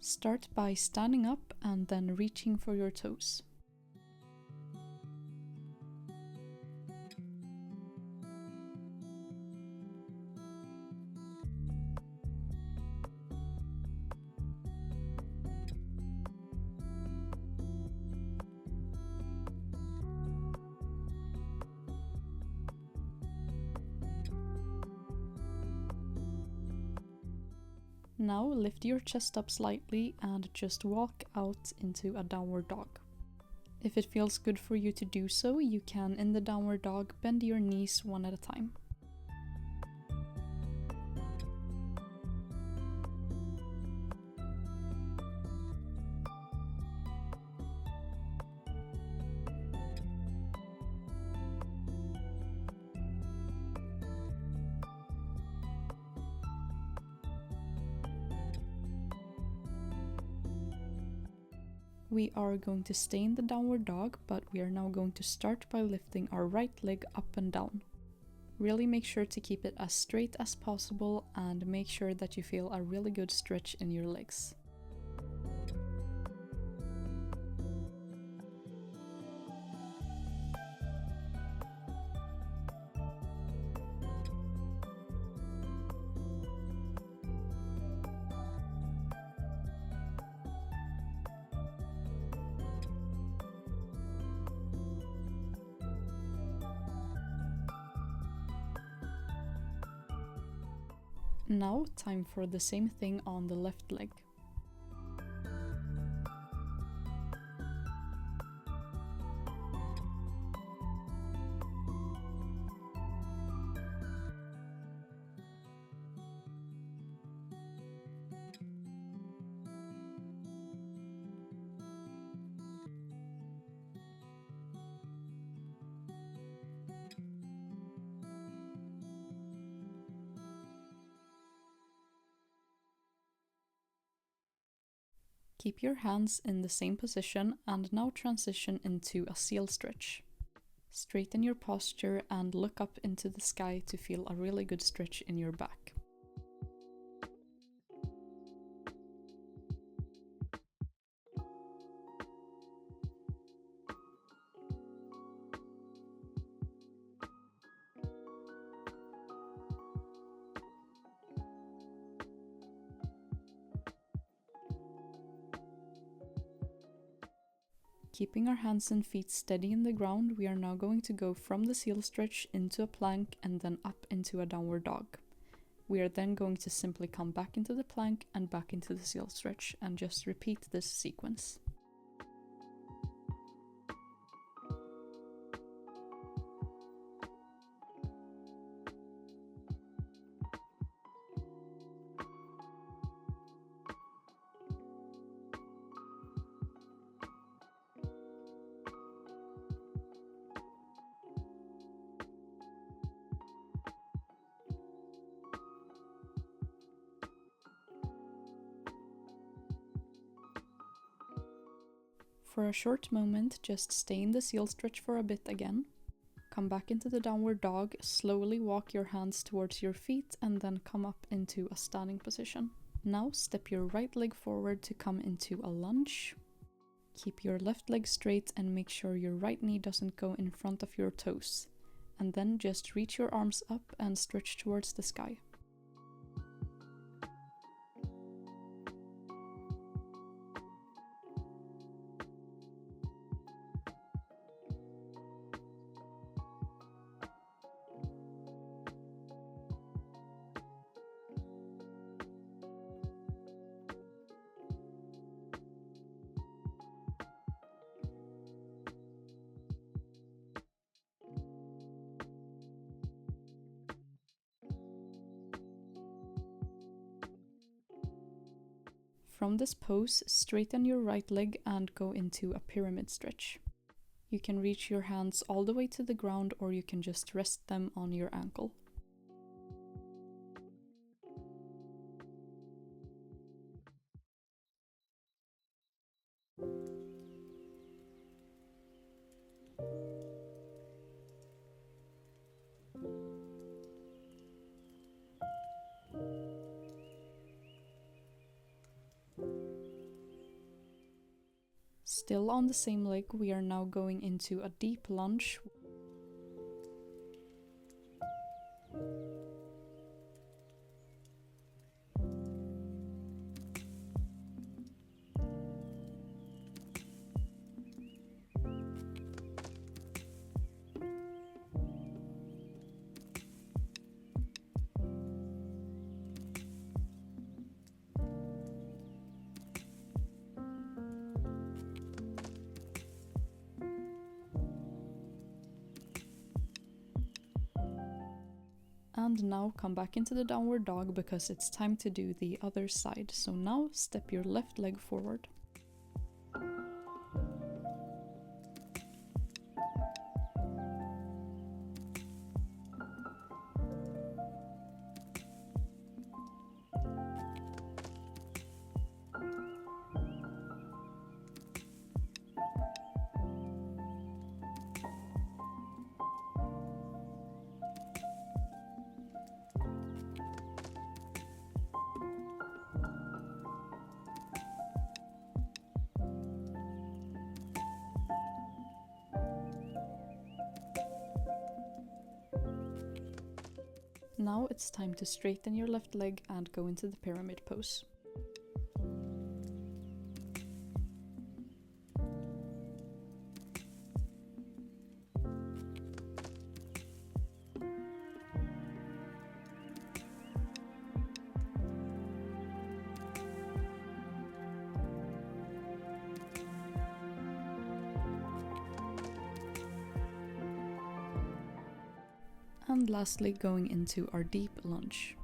Start by standing up and then reaching for your toes. Now lift your chest up slightly and just walk out into a downward dog. If it feels good for you to do so, you can, in the downward dog, bend your knees one at a time. We are going to stay in the downward dog, but we are now going to start by lifting our right leg up and down. Really make sure to keep it as straight as possible and make sure that you feel a really good stretch in your legs. Now, time for the same thing on the left leg. Keep your hands in the same position and now transition into a seal stretch. Straighten your posture and look up into the sky to feel a really good stretch in your back. Keeping our hands and feet steady in the ground, we are now going to go from the seal stretch into a plank and then up into a downward dog. We are then going to simply come back into the plank and back into the seal stretch and just repeat this sequence. For a short moment, just stay in the seal stretch for a bit again. Come back into the downward dog, slowly walk your hands towards your feet and then come up into a standing position. Now step your right leg forward to come into a lunge. Keep your left leg straight and make sure your right knee doesn't go in front of your toes. And then just reach your arms up and stretch towards the sky. From this pose, straighten your right leg and go into a pyramid stretch. You can reach your hands all the way to the ground or you can just rest them on your ankle. Still on the same leg, we are now going into a deep lunge. And now come back into the downward dog because it's time to do the other side. So now step your left leg forward. Now it's time to straighten your left leg and go into the pyramid pose. And lastly, going into our deep lunge.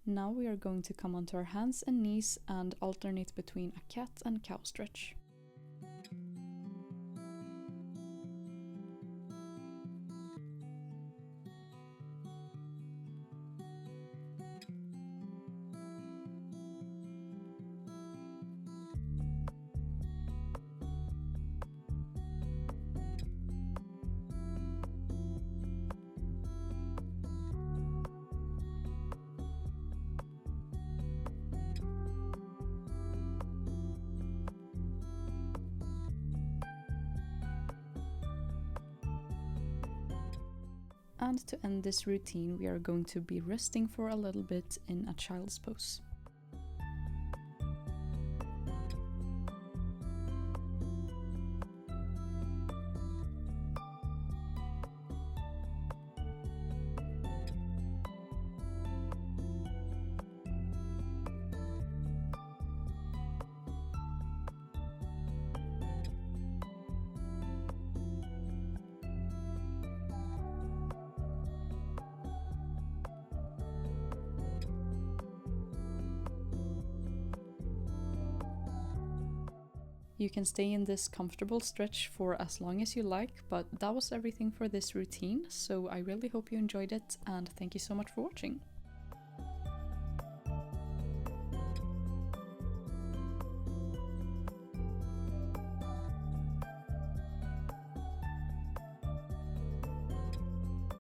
Now we are going to come onto our hands and knees and alternate between a cat and cow stretch. And to end this routine, we are going to be resting for a little bit in a child's pose. You can stay in this comfortable stretch for as long as you like, but that was everything for this routine, so I really hope you enjoyed it and thank you so much for watching.